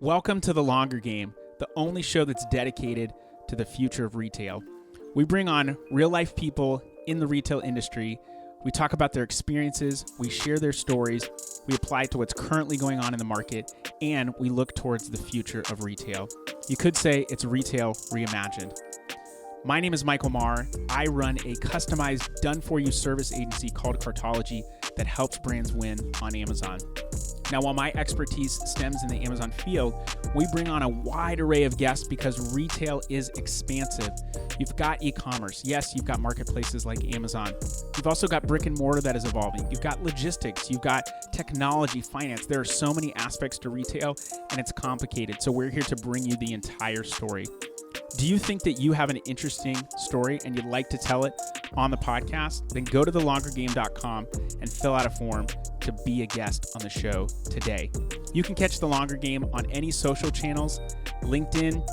Welcome to The Longer Game, the only show that's dedicated to the future of retail. We bring on real-life people in the retail industry. We talk about their experiences, we share their stories, we apply it to what's currently going on in the market, and we look towards the future of retail. You could say it's retail reimagined. My name is Michael Marr. I run a customized, done-for-you service agency called Cartology that helps brands win on Amazon. Now, while my expertise stems in the Amazon field, we bring on a wide array of guests because retail is expansive. You've got e-commerce. Yes, you've got marketplaces like Amazon. You've also got brick and mortar that is evolving. You've got logistics. You've got technology, finance. There are so many aspects to retail, and it's complicated. So we're here to bring you the entire story. Do you think that you have an interesting story and you'd like to tell it on the podcast? Then go to thelongergame.com and fill out a form to be a guest on the show today. You can catch The Longer Game on any social channels: LinkedIn,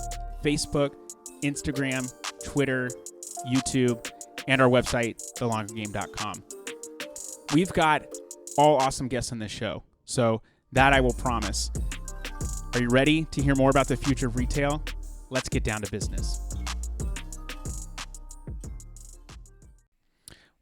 Facebook, Instagram, Twitter, YouTube, and our website, thelongergame.com. We've got all awesome guests on this show, so that I will promise. Are you ready to hear more about the future of retail? Let's get down to business.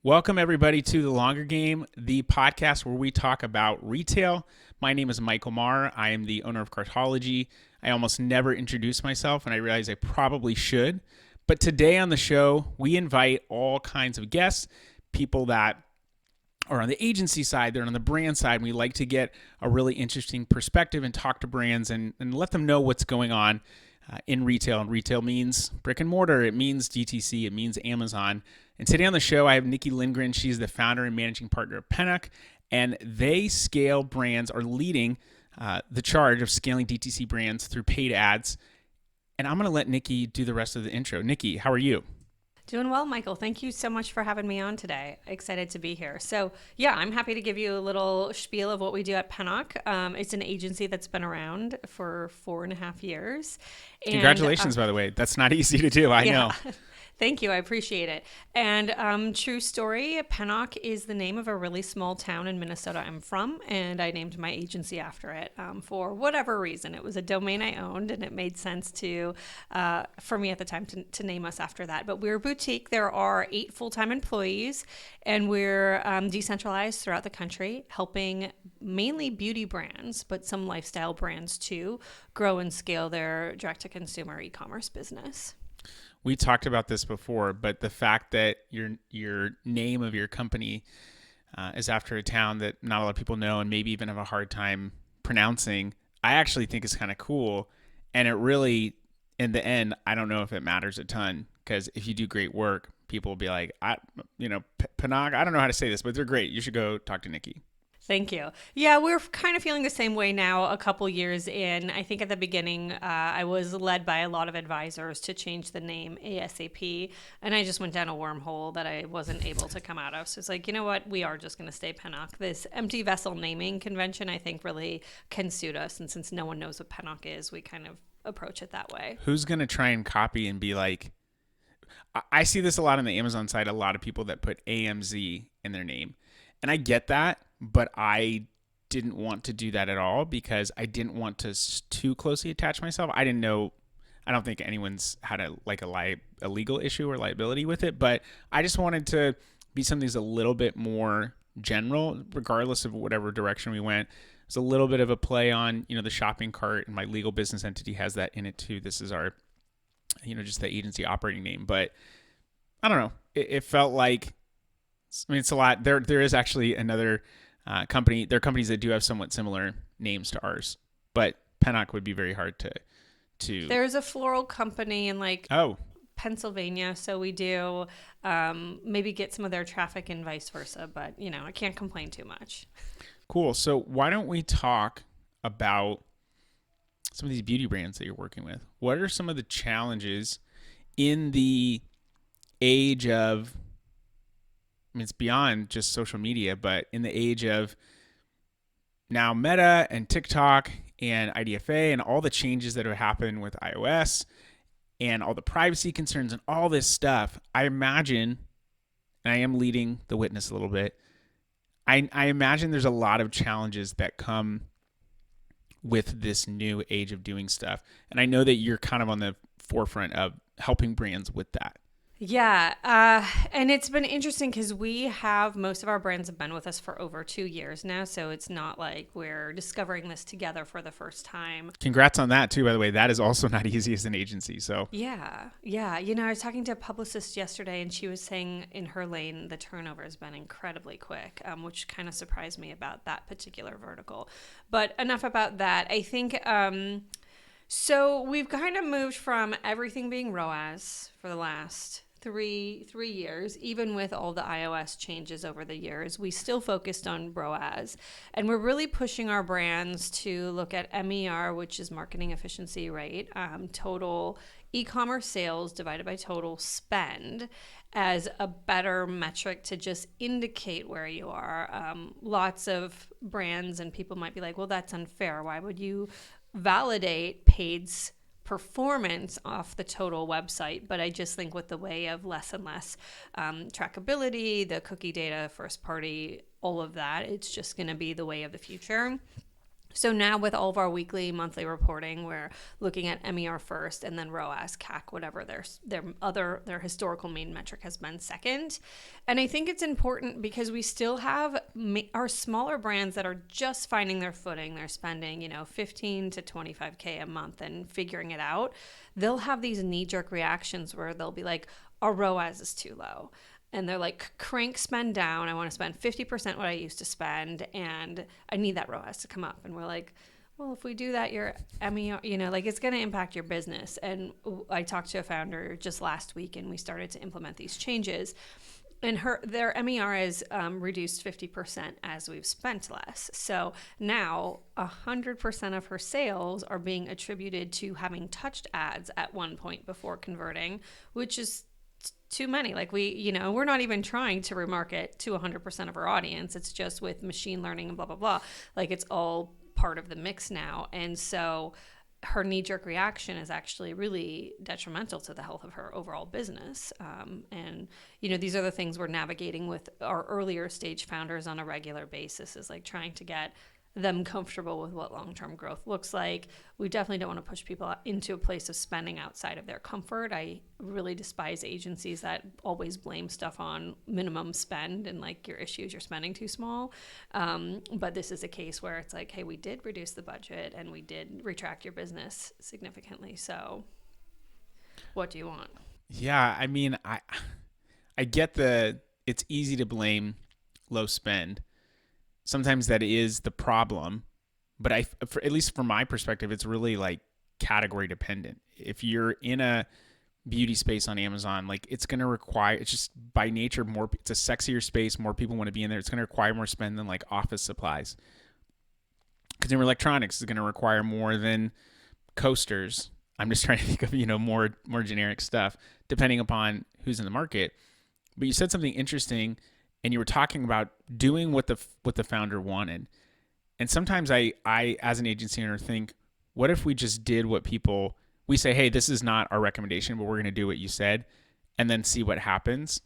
Welcome, everybody, to The Longer Game, the podcast where we talk about retail. My name is Michael Marr. I am the owner of Cartology. I almost never introduce myself, and I realize I probably should. But today on the show, we invite all kinds of guests, people that are on the agency side, they're on the brand side, and we like to get a really interesting perspective and talk to brands and let them know what's going on in retail. And retail means brick and mortar. It means DTC. It means Amazon. And today on the show, I have Nikki Lindgren. She's the founder and managing partner of Pennock, and they scale brands, are leading the charge of scaling DTC brands through paid ads. And I'm going to let Nikki do the rest of the intro. Nikki, how are you? Doing well, Michael. Thank you so much for having me on today. Excited to be here. So yeah, I'm happy to give you a little spiel of what we do at Pennock. It's an agency that's been around for 4.5 years. Congratulations, by the way. That's not easy to do. I know. Thank you. I appreciate it. And true story, Pennock is the name of a really small town in Minnesota I'm from, and I named my agency after it for whatever reason. It was a domain I owned, and it made sense to for me at the time to name us after that. But we're a boutique. There are 8 full-time employees, and we're decentralized throughout the country, helping mainly beauty brands, but some lifestyle brands too, grow and scale their direct-to-consumer e-commerce business. We talked about this before, but the fact that your name of your company is after a town that not a lot of people know and maybe even have a hard time pronouncing, I actually think is kind of cool. And it really, in the end, I don't know if it matters a ton, because if you do great work, people will be like, Pennock, I don't know how to say this, but they're great. You should go talk to Nikki. Thank you. Yeah, we're kind of feeling the same way now a couple years in. I think at the beginning, I was led by a lot of advisors to change the name ASAP, and I just went down a wormhole that I wasn't able to come out of. So it's like, you know what? We are just going to stay Pennock. This empty vessel naming convention, I think, really can suit us. And since no one knows what Pennock is, we kind of approach it that way. Who's going to try and copy and be like, I see this a lot on the Amazon side, a lot of people that put AMZ in their name. And I get that, but I didn't want to do that at all because I didn't want to too closely attach myself. I didn't know. I don't think anyone's had a legal issue or liability with it, but I just wanted to be something that's a little bit more general, regardless of whatever direction we went. It's a little bit of a play on, the shopping cart, and my legal business entity has that in it too. This is our, just the agency operating name, but I don't know. It felt like, it's a lot. There is actually another company. There are companies that do have somewhat similar names to ours, but Pennock would be very hard to. There's a floral company in Pennsylvania, so we do maybe get some of their traffic and vice versa. But I can't complain too much. Cool. So why don't we talk about some of these beauty brands that you're working with? What are some of the challenges in the age of? It's beyond just social media, but in the age of now Meta and TikTok and IDFA and all the changes that have happened with iOS and all the privacy concerns and all this stuff, I imagine, and I am leading the witness a little bit, I imagine there's a lot of challenges that come with this new age of doing stuff. And I know that you're kind of on the forefront of helping brands with that. Yeah, and it's been interesting because most of our brands have been with us for over 2 years now, so it's not like we're discovering this together for the first time. Congrats on that too, by the way. That is also not easy as an agency. So Yeah. I was talking to a publicist yesterday, and she was saying in her lane, the turnover has been incredibly quick, which kind of surprised me about that particular vertical. But enough about that. I think... So we've kind of moved from everything being RoAS for the last three years, even with all the iOS changes over the years. We still focused on RoAS, and we're really pushing our brands to look at MER, which is marketing efficiency rate, total e-commerce sales divided by total spend, as a better metric to just indicate where you are. Lots of brands and people might be like, well, that's unfair. Why would you validate paid's performance off the total website? But I just think with the way of less and less trackability, the cookie data, first party, all of that, it's just going to be the way of the future. So now with all of our weekly, monthly reporting, we're looking at MER first, and then RoAS, CAC, whatever their historical main metric has been second. And I think it's important because we still have our smaller brands that are just finding their footing. They're spending, 15 to 25K a month and figuring it out. They'll have these knee-jerk reactions where they'll be like, our RoAS is too low. And they're like, crank spend down. I want to spend 50% what I used to spend, and I need that ROAS to come up. And we're like, well, if we do that, your MER, it's going to impact your business. And I talked to a founder just last week, and we started to implement these changes. And their MER is reduced 50% as we've spent less. So now 100% of her sales are being attributed to having touched ads at one point before converting, which is too many. Like we're not even trying to remarket to 100% of our audience. It's just with machine learning and blah, blah, blah. Like it's all part of the mix now. And so her knee-jerk reaction is actually really detrimental to the health of her overall business. And these are the things we're navigating with our earlier stage founders on a regular basis, is like trying to get them comfortable with what long-term growth looks like. We definitely don't want to push people into a place of spending outside of their comfort. I really despise agencies that always blame stuff on minimum spend and like your issues, you're spending too small. But this is a case where it's like, hey, we did reduce the budget and we did retract your business significantly. So what do you want? Yeah, I mean, I get it's easy to blame low spend. Sometimes that is the problem, but at least from my perspective, it's really like category dependent. If you're in a beauty space on Amazon, like it's going to require, it's just by nature it's a sexier space, more people want to be in there. It's going to require more spend than like office supplies. Consumer electronics is going to require more than coasters. I'm just trying to think of, more generic stuff depending upon who's in the market. But you said something interesting, and you were talking about doing what the founder wanted. And sometimes I as an agency owner think, what if we just did what we say, hey, this is not our recommendation, but we're going to do what you said, and then see what happens.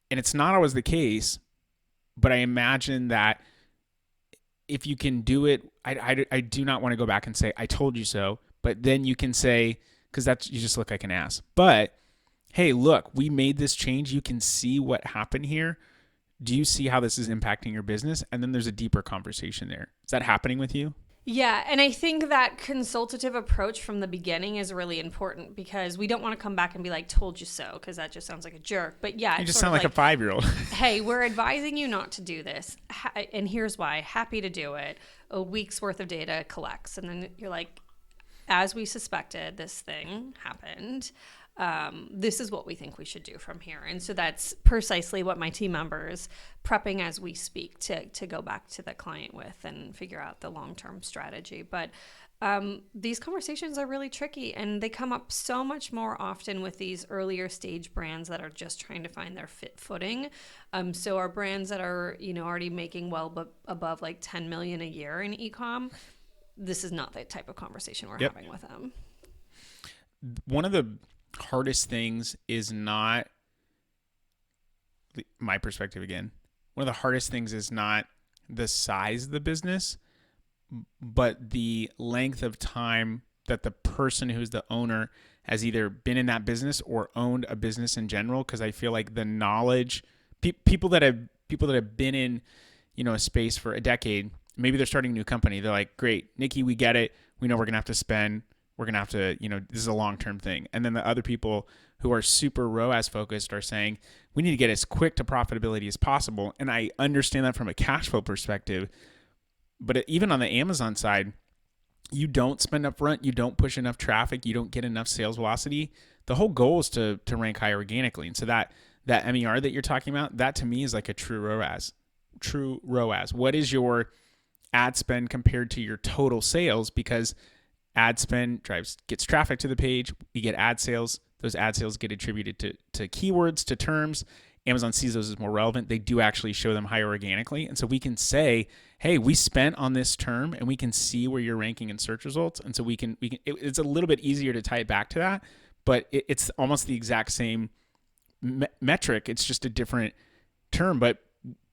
And it's not always the case, but I imagine that if you can do it, I do not want to go back and say, I told you so, but then you can say, because you just look like an ass. But hey, look, we made this change. You can see what happened here. Do you see how this is impacting your business? And then there's a deeper conversation there. Is that happening with you? Yeah, and I think that consultative approach from the beginning is really important, because we don't want to come back and be like, told you so, because that just sounds like a jerk. But yeah, you just sound like a 5-year-old. Hey, we're advising you not to do this. And here's why. Happy to do it. A week's worth of data collects. And then you're like, as we suspected, this thing happened. This is what we think we should do from here. And so that's precisely what my team members prepping as we speak to go back to the client with and figure out the long-term strategy. But these conversations are really tricky, and they come up so much more often with these earlier stage brands that are just trying to find their footing. So our brands that are, already making well above like 10 million a year in e-com, this is not the type of conversation we're having with them. One of the hardest things is not, my perspective again, one of the hardest things is not the size of the business, but the length of time that the person who's the owner has either been in that business or owned a business in general. Because I feel like the knowledge, people that have been in, a space for a decade, maybe they're starting a new company. They're like, great, Nikki, we get it. We know we're going to have to spend. We're going to have to, this is a long-term thing. And then the other people who are super ROAS focused are saying, we need to get as quick to profitability as possible. And I understand that from a cash flow perspective. But even on the Amazon side, you don't spend up front, you don't push enough traffic, you don't get enough sales velocity. The whole goal is to rank higher organically. And so that MER that you're talking about, that to me is like a true ROAS. True ROAS. What is your ad spend compared to your total sales? Because ad spend gets traffic to the page. We get ad sales. Those ad sales get attributed to keywords, to terms. Amazon sees those as more relevant. They do actually show them higher organically. And so we can say, hey, we spent on this term, and we can see where you're ranking in search results. And so it's a little bit easier to tie it back to that, but it's almost the exact same metric. It's just a different term. But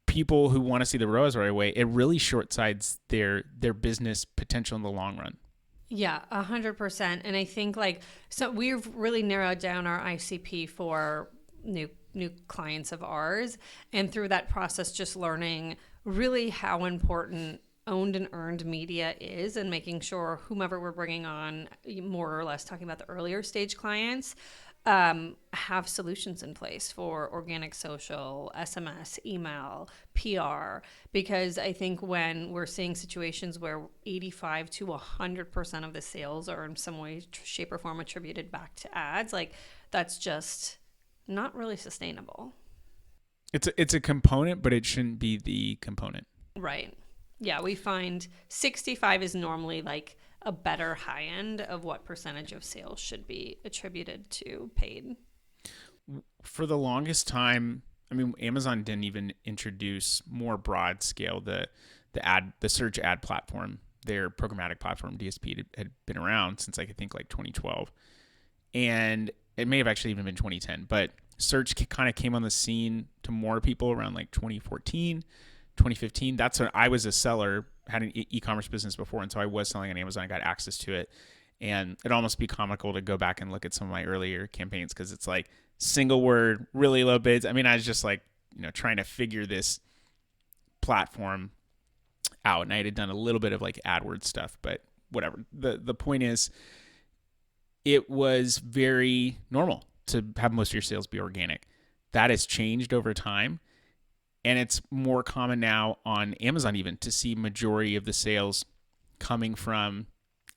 people who want to see the ROAS right away, it really short-sides their business potential in the long run. Yeah, 100%. And I think so we've really narrowed down our ICP for new clients of ours. And through that process, just learning really how important owned and earned media is, and making sure whomever we're bringing on, more or less talking about the earlier stage clients, have solutions in place for organic social, SMS, email, PR, because I think when we're seeing situations where 85 to 100% of the sales are in some way, shape, or form attributed back to ads, that's just not really sustainable. It's a component, but it shouldn't be the component. Right. Yeah, we find 65 is normally a better high end of what percentage of sales should be attributed to paid. For the longest time, Amazon didn't even introduce more broad scale the search ad platform. Their programmatic platform, DSP, had been around since I think 2012. And it may have actually even been 2010, but search kind of came on the scene to more people around 2014, 2015. That's when I was a seller, had an e-commerce business before, and so I was selling on Amazon. I got access to it, and it'd almost be comical to go back and look at some of my earlier campaigns because it's single word, really low bids. I was just trying to figure this platform out, and I had done a little bit of AdWords stuff, but whatever. The point is, it was very normal to have most of your sales be organic. That has changed over time. And it's more common now on Amazon even to see majority of the sales coming from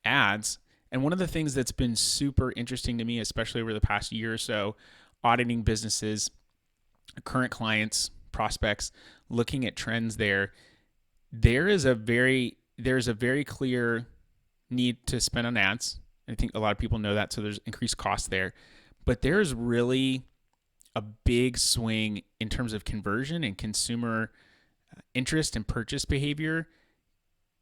ads. And one of the things that's been super interesting to me, especially over the past year or so, auditing businesses, current clients, prospects, looking at trends there's a very clear need to spend on ads. I think a lot of people know that, so there's increased cost there. But there's really a big swing in terms of conversion and consumer interest and purchase behavior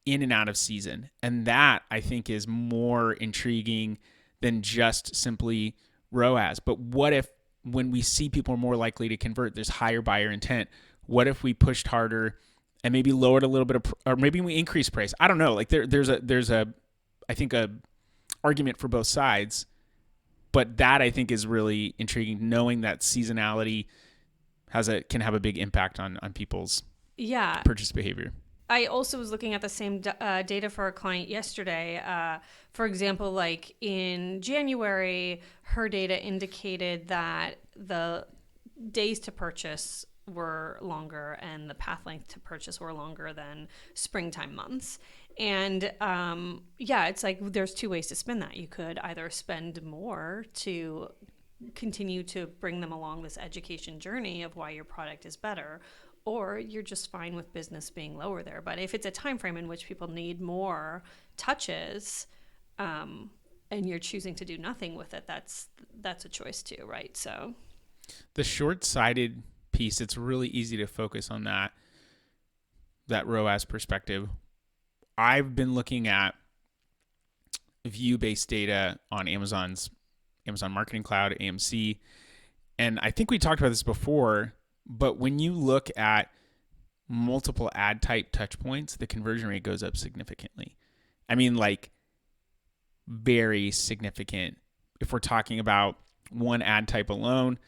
in and out of season. And that, I think, is more intriguing than just simply ROAS. But what if, when we see people are more likely to convert, there's higher buyer intent? What if we pushed harder and maybe lowered a little bit or maybe we increased price? I don't know. There's a I think a argument for both sides. But that, I think, is really intriguing, knowing that seasonality can have a big impact on people's purchase behavior. I also was looking at the same data for a client yesterday. For example, in January, her data indicated that the days to purchase were longer and the path length to purchase were longer than springtime months. And it's there's two ways to spin that. You could either spend more to continue to bring them along this education journey of why your product is better, or you're just fine with business being lower there. But if it's a time frame in which people need more touches, and you're choosing to do nothing with it, that's a choice too, right? So the short-sighted piece, it's really easy to focus on that ROAS perspective. I've been looking at view-based data on Amazon Marketing Cloud, AMC, and I think we talked about this before, but when you look at multiple ad type touch points, the conversion rate goes up significantly. I mean, like very significant. If we're talking about one ad type alone,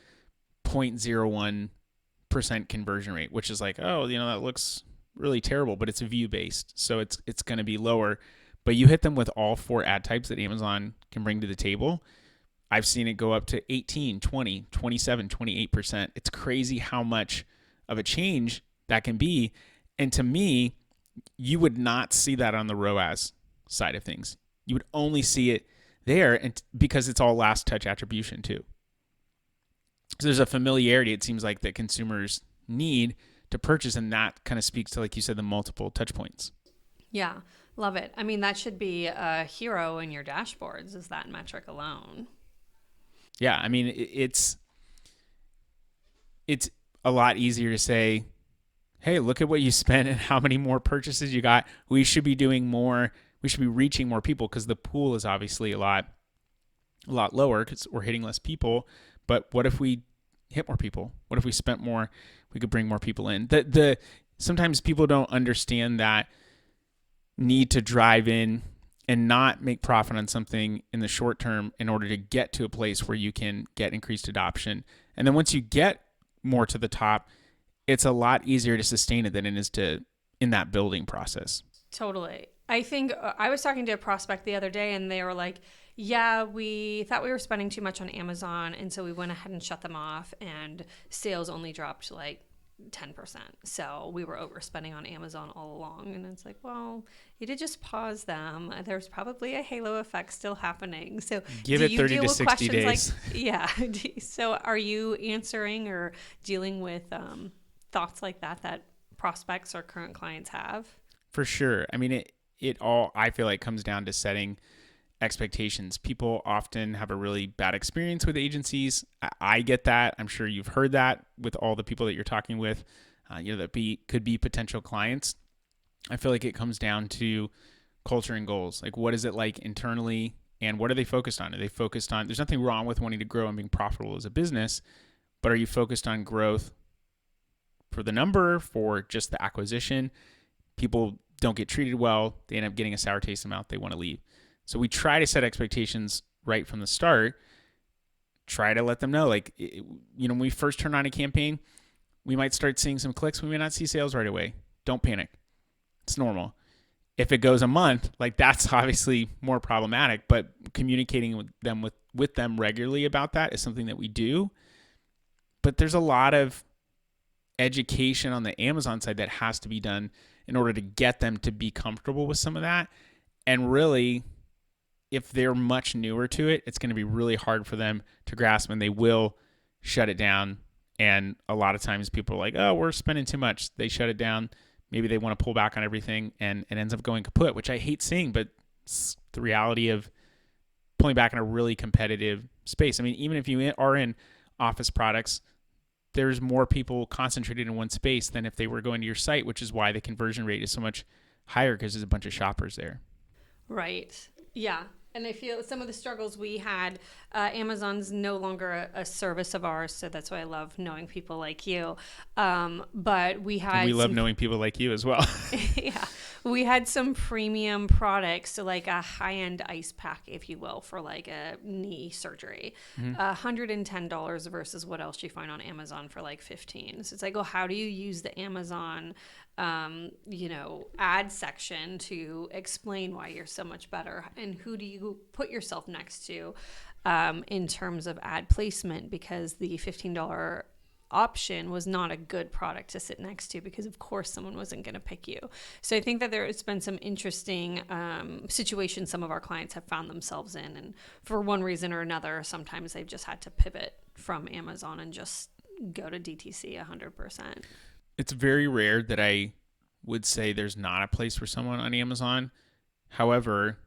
0.01% conversion rate, which is like, oh, that looks really terrible, but it's view based. So it's going to be lower. But you hit them with all 4 ad types that Amazon can bring to the table. I've seen it go up to 18, 20, 27, 28%. It's crazy how much of a change that can be. And to me, you would not see that on the RoAS side of things. You would only see it there, and because it's all last touch attribution too. So there's a familiarity, it seems like, that consumers need to purchase, and that kind of speaks to, like you said, the multiple touch points. Yeah, love it. I mean, that should be a hero in your dashboards, is that metric alone. Yeah, I mean, it's a lot easier to say, hey, look at what you spent and how many more purchases you got. We should be doing more. We should be reaching more people, because the pool is obviously a lot lower because we're hitting less people. But what if we hit more people? What if we spent more? We could bring more people in. Sometimes people don't understand that need to drive in and not make profit on something in the short term in order to get to a place where you can get increased adoption. And then once you get more to the top, it's a lot easier to sustain it than it is in that building process. Totally. I think I was talking to a prospect the other day, and they were like, yeah, we thought we were spending too much on Amazon, and so we went ahead and shut them off, and sales only dropped like 10%. So we were overspending on Amazon all along. And it's like, well, you did just pause them. There's probably a halo effect still happening. So give it 30 to 60 days. Yeah. So are you answering or dealing with thoughts like that prospects or current clients have? For sure. I mean, it all, I feel like, comes down to setting expectations. People often have a really bad experience with agencies. I get that. I'm sure you've heard that with all the people that you're talking with, that could be potential clients. I feel like it comes down to culture and goals. Like, what is it like internally, and what are they focused on? Are they focused on, there's nothing wrong with wanting to grow and being profitable as a business, but are you focused on growth for the number, for just the acquisition? People don't get treated well. They end up getting a sour taste in the mouth. They want to leave. So we try to set expectations right from the start. Try to let them know, like, when we first turn on a campaign, we might start seeing some clicks. We may not see sales right away. Don't panic. It's normal. If it goes a month, like, that's obviously more problematic, but communicating with them regularly about that is something that we do. But there's a lot of education on the Amazon side that has to be done in order to get them to be comfortable with some of that. And really, if they're much newer to it, it's going to be really hard for them to grasp, and they will shut it down. And a lot of times people are like, oh, we're spending too much. They shut it down. Maybe they want to pull back on everything, and it ends up going kaput, which I hate seeing, but it's the reality of pulling back in a really competitive space. I mean, even if you are in office products, there's more people concentrated in one space than if they were going to your site, which is why the conversion rate is so much higher, because there's a bunch of shoppers there. Right. Yeah. And I feel some of the struggles we had, Amazon's no longer a service of ours, so that's why I love knowing people like you. But we had... And we love knowing people like you as well. Yeah. We had some premium products, so like a high-end ice pack, if you will, for like a knee surgery. $110 versus what else you find on Amazon for like $15. So it's like, well, how do you use the Amazon ad section to explain why you're so much better, and who do you put yourself next to in terms of ad placement, because the $15 option was not a good product to sit next to, because of course someone wasn't going to pick you. So I think that there's been some interesting situations some of our clients have found themselves in, and for one reason or another, sometimes they've just had to pivot from Amazon and just go to DTC 100%. It's very rare that I would say there's not a place for someone on Amazon. However,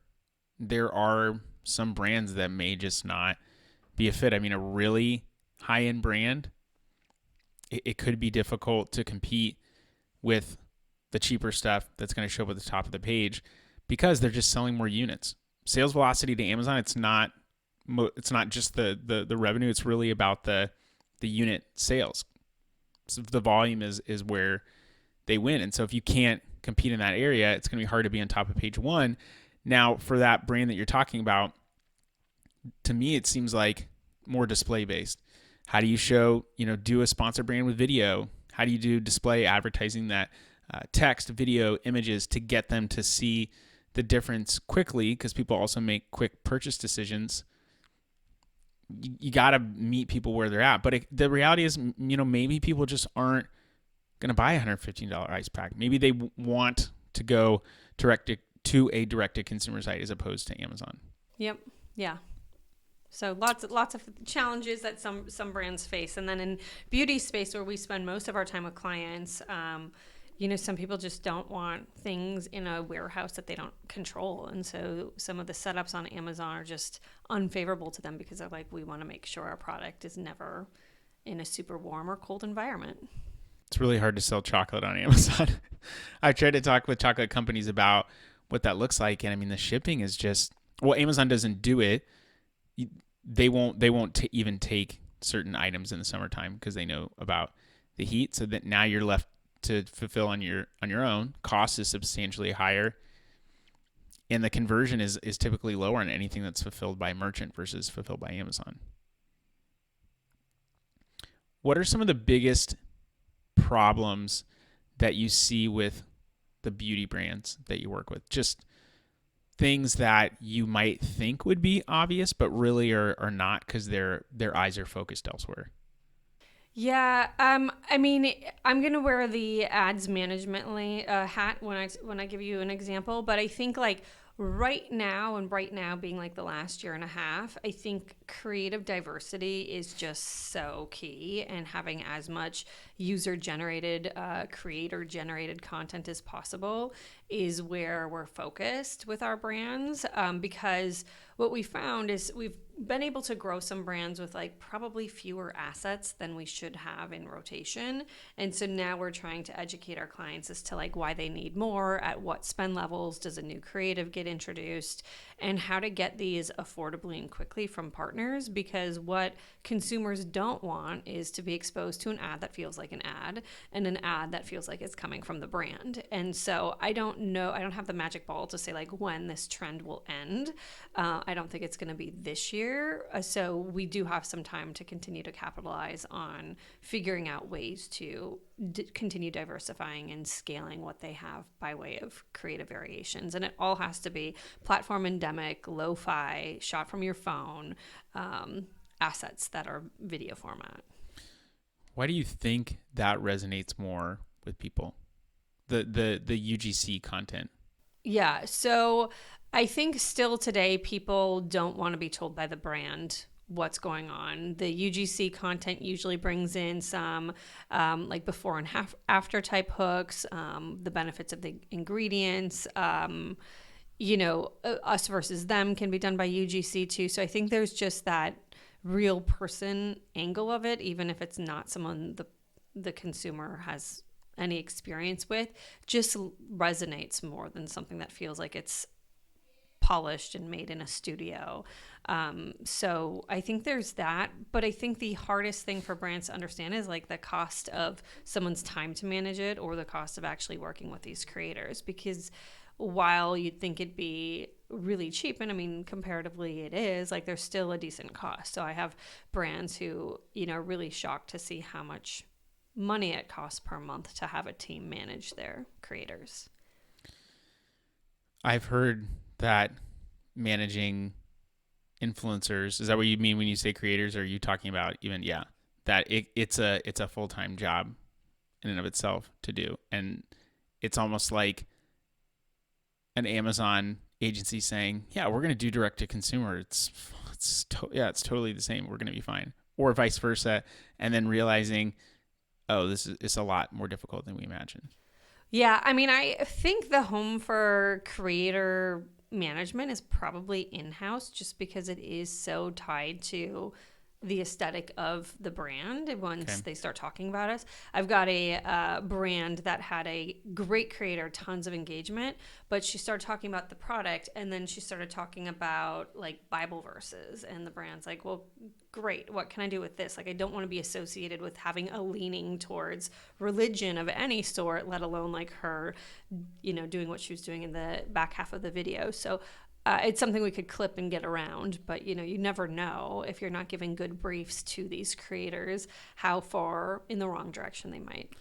there are some brands that may just not be a fit. I mean, a really high-end brand, it could be difficult to compete with the cheaper stuff that's going to show up at the top of the page, because they're just selling more units. Sales velocity to Amazon, it's not just the revenue. It's really about the unit sales. So the volume is where they win. And so if you can't compete in that area, it's going to be hard to be on top of page one. Now, for that brand that you're talking about, to me, it seems like more display based. How do you show, do a sponsor brand with video? How do you do display advertising that text, video, images to get them to see the difference quickly? Because people also make quick purchase decisions. You got to meet people where they're at. But the reality is, maybe people just aren't going to buy a $115 ice pack. Maybe they want to go to a direct-to-consumer site as opposed to Amazon. Yep. Yeah. So lots of challenges that some brands face. And then in beauty space, where we spend most of our time with clients, some people just don't want things in a warehouse that they don't control. And so some of the setups on Amazon are just unfavorable to them because they're like, we want to make sure our product is never in a super warm or cold environment. It's really hard to sell chocolate on Amazon. I tried to talk with chocolate companies about what that looks like. And I mean, the shipping is just, Amazon doesn't do it. They won't even take certain items in the summertime because they know about the heat. So that now you're left to fulfill on your own. Cost is substantially higher, and the conversion is typically lower on anything that's fulfilled by a merchant versus fulfilled by Amazon. What are some of the biggest problems that you see with the beauty brands that you work with? Just things that you might think would be obvious, but really are not because their eyes are focused elsewhere. Yeah, I mean, I'm gonna wear the ads management hat when I give you an example, but I think like right now being like the last year and a half, I think creative diversity is just so key, and having as much user-generated, creator-generated content as possible is where we're focused with our brands, because what we found is we've been able to grow some brands with like probably fewer assets than we should have in rotation. And so now we're trying to educate our clients as to like why they need more, at what spend levels does a new creative get introduced, and how to get these affordably and quickly from partners, because what consumers don't want is to be exposed to an ad that feels like an ad and an ad that feels like it's coming from the brand. And so I don't have the magic ball to say like when this trend will end. I don't think it's going to be this year. So we do have some time to continue to capitalize on figuring out ways to continue diversifying and scaling what they have by way of creative variations. And it all has to be platform endemic, lo-fi, shot from your phone, assets that are video format. Why do you think that resonates more with people? The UGC content? Yeah, so I think still today people don't want to be told by the brand what's going on. The UGC content usually brings in some like before and after type hooks, the benefits of the ingredients, us versus them can be done by UGC too. So I think there's just that real person angle of it, even if it's not someone the consumer has any experience with, just resonates more than something that feels like it's polished and made in a studio. So I think there's that, but I think the hardest thing for brands to understand is like the cost of someone's time to manage it, or the cost of actually working with these creators, because while you'd think it'd be really cheap, and I mean comparatively it is, like there's still a decent cost. So I have brands who are really shocked to see how much money it costs per month to have a team manage their creators. I've heard that managing influencers, is that what you mean when you say creators? Or are you talking about even that it's a full-time job in and of itself to do, and it's almost like an Amazon agency saying, yeah, we're going to do direct to consumer, it's totally the same, we're going to be fine, or vice versa, and then realizing, oh, it's a lot more difficult than we imagined. Yeah, I mean, I think the home for creator management is probably in-house, just because it is so tied to the aesthetic of the brand once Okay. they start talking about us. I've got a brand that had a great creator, tons of engagement, but she started talking about the product, and then she started talking about like Bible verses, and the brand's like, well, great, what can I do with this? Like, I don't want to be associated with having a leaning towards religion of any sort, let alone like her, doing what she was doing in the back half of the video. So it's something we could clip and get around, but you never know if you're not giving good briefs to these creators how far in the wrong direction they might.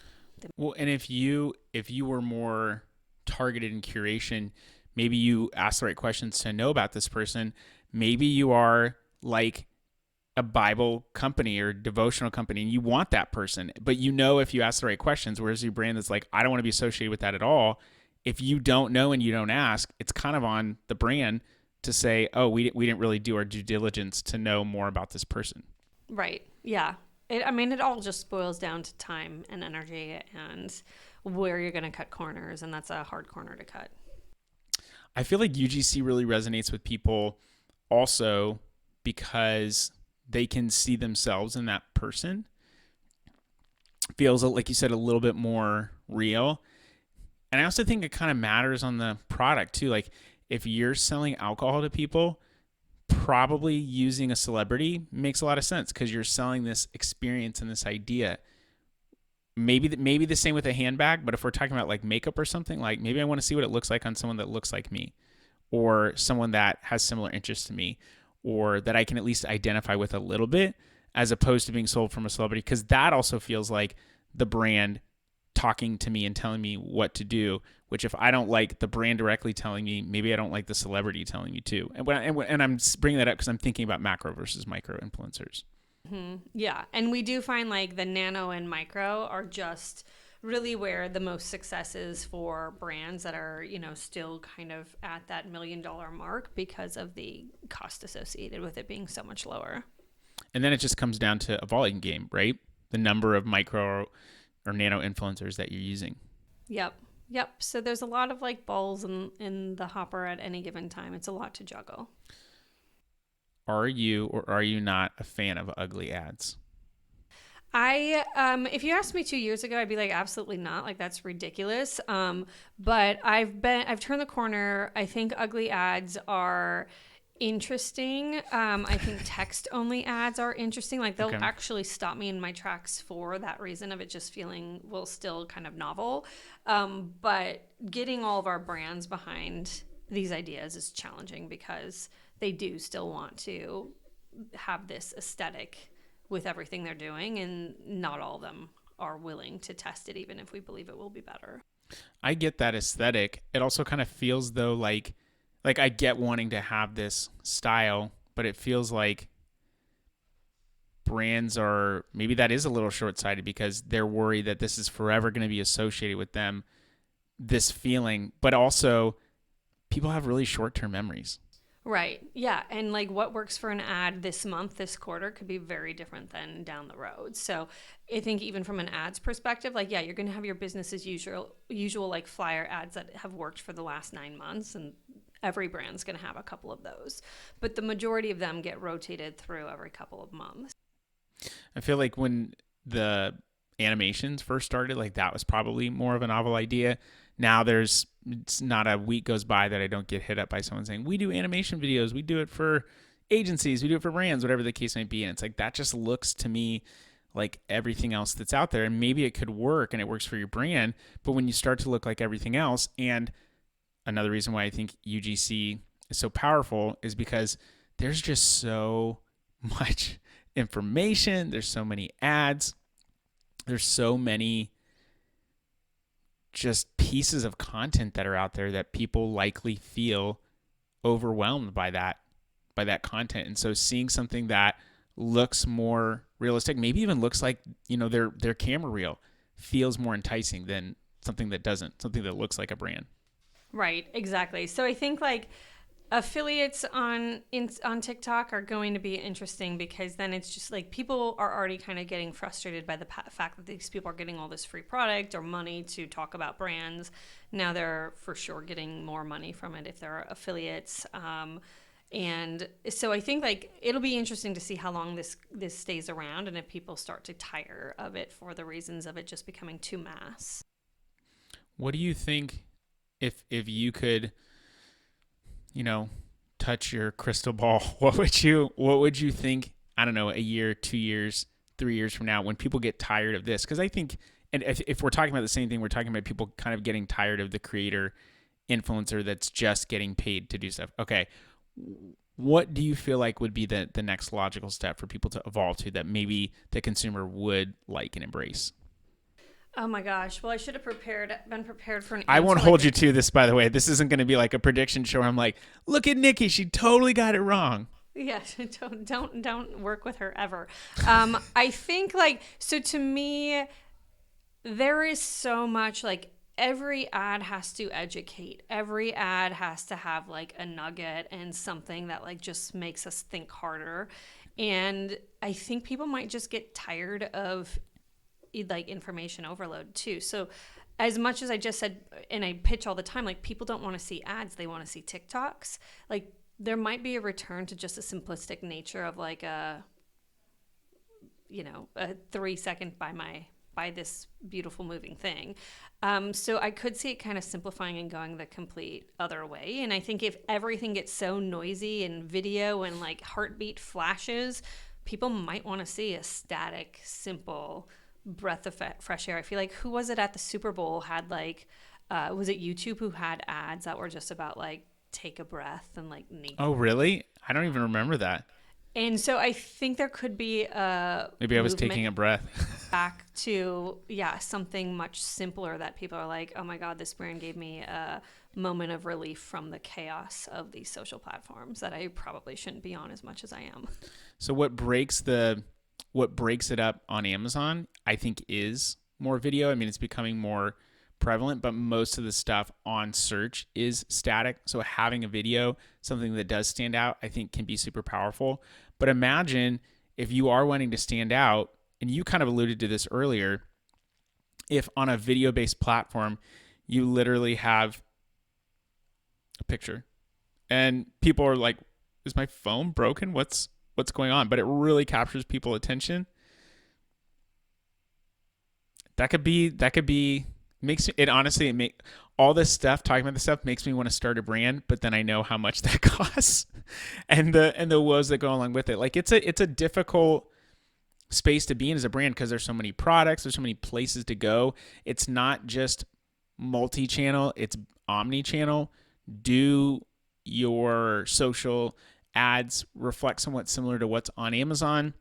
Well, and if you were more targeted in curation, maybe you ask the right questions to know about this person. Maybe you are like a Bible company or devotional company and you want that person, but if you ask the right questions, whereas your brand is like, I don't want to be associated with that at all. If you don't know and you don't ask, it's kind of on the brand to say, oh, we didn't really do our due diligence to know more about this person. Right. Yeah. It all just boils down to time and energy and where you're going to cut corners, and that's a hard corner to cut. I feel like UGC really resonates with people also because they can see themselves in that person. Feels, like you said, a little bit more real. And I also think it kind of matters on the product too. Like if you're selling alcohol to people, probably using a celebrity makes a lot of sense because you're selling this experience and this idea. Maybe the same with a handbag, but if we're talking about like makeup or something, like maybe I want to see what it looks like on someone that looks like me or someone that has similar interests to me or that I can at least identify with a little bit as opposed to being sold from a celebrity, because that also feels like the brand talking to me and telling me what to do, which if I don't like the brand directly telling me, maybe I don't like the celebrity telling me too. And I'm bringing that up because I'm thinking about macro versus micro influencers. Mm-hmm. Yeah. And we do find like the nano and micro are just really where the most success is for brands that are, still kind of at that $1 million mark because of the cost associated with it being so much lower. And then it just comes down to a volume game, right? The number of micro or nano influencers that you're using. Yep. Yep. So there's a lot of like balls in the hopper at any given time. It's a lot to juggle. Are you or are you not a fan of ugly ads? If you asked me 2 years ago, I'd be like, absolutely not. Like, that's ridiculous. But I've turned the corner. I think ugly ads are interesting. I think text only ads are interesting. Like, they'll Okay. actually stop me in my tracks for that reason of it just feeling, well, still kind of novel. But getting all of our brands behind these ideas is challenging because they do still want to have this aesthetic with everything they're doing, and not all of them are willing to test it even if we believe it will be better. I get that aesthetic. It also kind of feels though like I get wanting to have this style, but it feels like brands are, maybe that is a little short-sighted because they're worried that this is forever going to be associated with them, this feeling, but also people have really short-term memories. Right. Yeah. And like what works for an ad this month, this quarter could be very different than down the road. So I think even from an ads perspective, like, yeah, you're going to have your business as usual like flyer ads that have worked for the last 9 months, and every brand's going to have a couple of those. But the majority of them get rotated through every couple of months. I feel like when the animations first started, like that was probably more of a novel idea. Now it's not a week goes by that I don't get hit up by someone saying, we do animation videos, we do it for agencies, we do it for brands, whatever the case may be. And it's like, that just looks to me like everything else that's out there. And maybe it could work and it works for your brand. But when you start to look like everything else, and another reason why I think UGC is so powerful is because there's just so much information. There's so many ads. There's so many just pieces of content that are out there that people likely feel overwhelmed by that content. And so seeing something that looks more realistic, maybe even looks like, their camera reel, feels more enticing than something that doesn't, something that looks like a brand. Right, exactly. So I think like affiliates on TikTok are going to be interesting because then it's just like people are already kind of getting frustrated by the fact that these people are getting all this free product or money to talk about brands. Now they're for sure getting more money from it if they're affiliates. And so I think like it'll be interesting to see how long this stays around and if people start to tire of it for the reasons of it just becoming too mass. What do you think if you could, touch your crystal ball, what would you think, I don't know, a year, 2 years, 3 years from now when people get tired of this? Because I think, and if we're talking about the same thing, we're talking about people kind of getting tired of the creator influencer that's just getting paid to do stuff. Okay. What do you feel like would be the next logical step for people to evolve to that maybe the consumer would like and embrace? Oh my gosh. Well, I should have been prepared for an answer. I won't hold you to this, by the way. This isn't going to be like a prediction show where I'm like, look at Nikki, she totally got it wrong. Yeah, don't work with her ever. I think like, so to me, there is so much like every ad has to educate. Every ad has to have like a nugget and something that like just makes us think harder. And I think people might just get tired of like information overload too. So as much as I just said, and I pitch all the time, like people don't want to see ads, they want to see TikToks. Like there might be a return to just a simplistic nature of like a 3-second by this beautiful moving thing. So I could see it kind of simplifying and going the complete other way. And I think if everything gets so noisy and video and like heartbeat flashes, people might want to see a static, simple breath of fresh air. I feel like, who was it at the Super Bowl had like, was it YouTube who had ads that were just about like take a breath and like nature? Oh, really? I don't even remember that. And so I think there could be a maybe I was taking a breath back to something much simpler that people are like, oh my God, this brand gave me a moment of relief from the chaos of these social platforms that I probably shouldn't be on as much as I am. So what breaks it up on Amazon, I think, is more video. I mean, it's becoming more prevalent, but most of the stuff on search is static. So having a video, something that does stand out, I think can be super powerful. But imagine if you are wanting to stand out, and you kind of alluded to this earlier, if on a video-based platform, you literally have a picture and people are like, is my phone broken? What's going on? But it really captures people's attention. That could be makes it honestly, all this stuff, talking about this stuff makes me want to start a brand, but then I know how much that costs and the woes that go along with it. Like it's a difficult space to be in as a brand because there's so many products, there's so many places to go. It's not just multi-channel, it's omni-channel. Do your social ads reflect somewhat similar to what's on Amazon?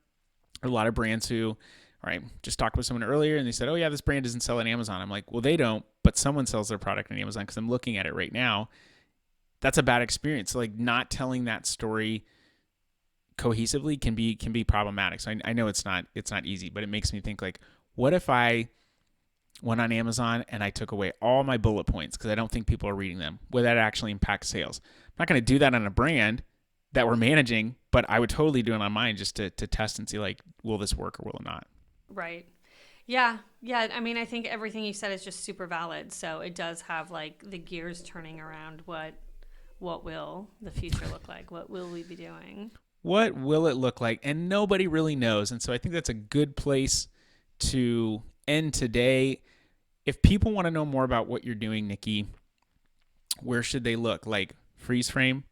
A lot of brands who, right, just talked with someone earlier and they said, oh yeah, this brand doesn't sell on Amazon. I'm like, well, they don't, but someone sells their product on Amazon because I'm looking at it right now. That's a bad experience. So like not telling that story cohesively can be problematic. So I know it's not easy, but it makes me think like, what if I went on Amazon and I took away all my bullet points because I don't think people are reading them? Would that actually impact sales? I'm not going to do that on a brand that we're managing, but I would totally do it on mine just to test and see like, will this work or will it not? Right. Yeah. I mean, I think everything you said is just super valid. So it does have like the gears turning around. What will the future look like? What will we be doing? What will it look like? And nobody really knows. And so I think that's a good place to end today. If people want to know more about what you're doing, Nikki, where should they look? Like freeze frame,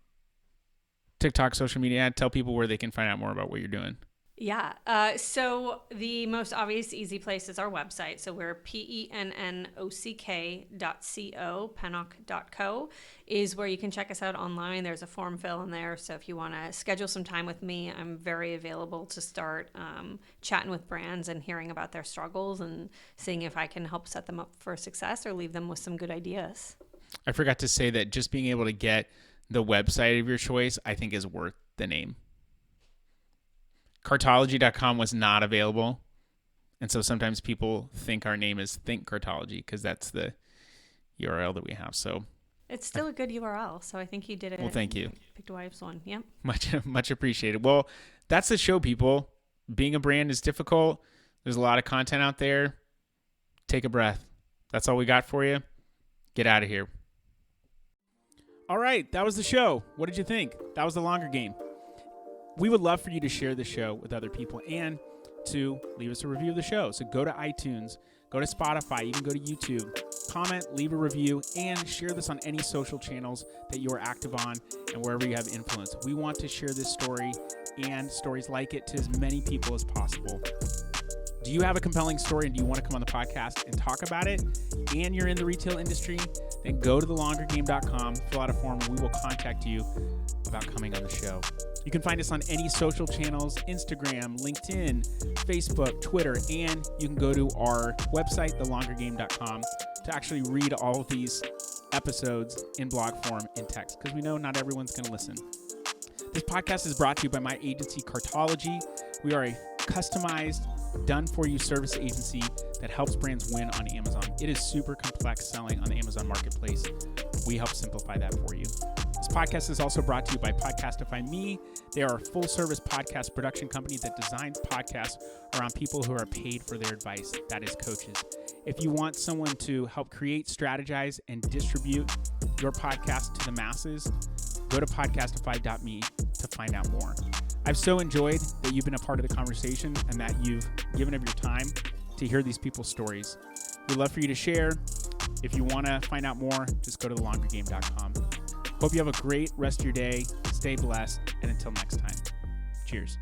TikTok, social media ad? Tell people where they can find out more about what you're doing. Yeah. So the most obvious, easy place is our website. So we're pennock.co, pennock.co is where you can check us out online. There's a form fill in there. So if you want to schedule some time with me, I'm very available to start chatting with brands and hearing about their struggles and seeing if I can help set them up for success or leave them with some good ideas. I forgot to say that just being able to get the website of your choice, I think, is worth the name. Cartology.com was not available. And so sometimes people think our name is Think Cartology because that's the URL that we have. So it's still a good URL. So I think you did it. Well, thank you. Picked a wife's one. Yep. Much appreciated. Well, that's the show, people. Being a brand is difficult. There's a lot of content out there. Take a breath. That's all we got for you. Get out of here. All right, that was the show. What did you think? That was the longer game. We would love for you to share the show with other people and to leave us a review of the show. So go to iTunes, go to Spotify, you can go to YouTube, comment, leave a review, and share this on any social channels that you are active on and wherever you have influence. We want to share this story and stories like it to as many people as possible. Do you have a compelling story and do you want to come on the podcast and talk about it and you're in the retail industry? Then go to thelongergame.com, fill out a form, and we will contact you about coming on the show. You can find us on any social channels, Instagram, LinkedIn, Facebook, Twitter, and you can go to our website, thelongergame.com, to actually read all of these episodes in blog form in text, because we know not everyone's going to listen. This podcast is brought to you by my agency, Cartology. We are a customized, done-for-you service agency that helps brands win on Amazon. It is super complex selling on the Amazon Marketplace. We help simplify that for you. This podcast is also brought to you by Podcastify Me. They are a full-service podcast production company that designs podcasts around people who are paid for their advice. That is coaches. If you want someone to help create, strategize, and distribute your podcast to the masses, go to podcastify.me to find out more. I've so enjoyed that you've been a part of the conversation and that you've given of your time to hear these people's stories. We'd love for you to share. If you want to find out more, just go to thelongergame.com. Hope you have a great rest of your day. Stay blessed. And until next time, cheers.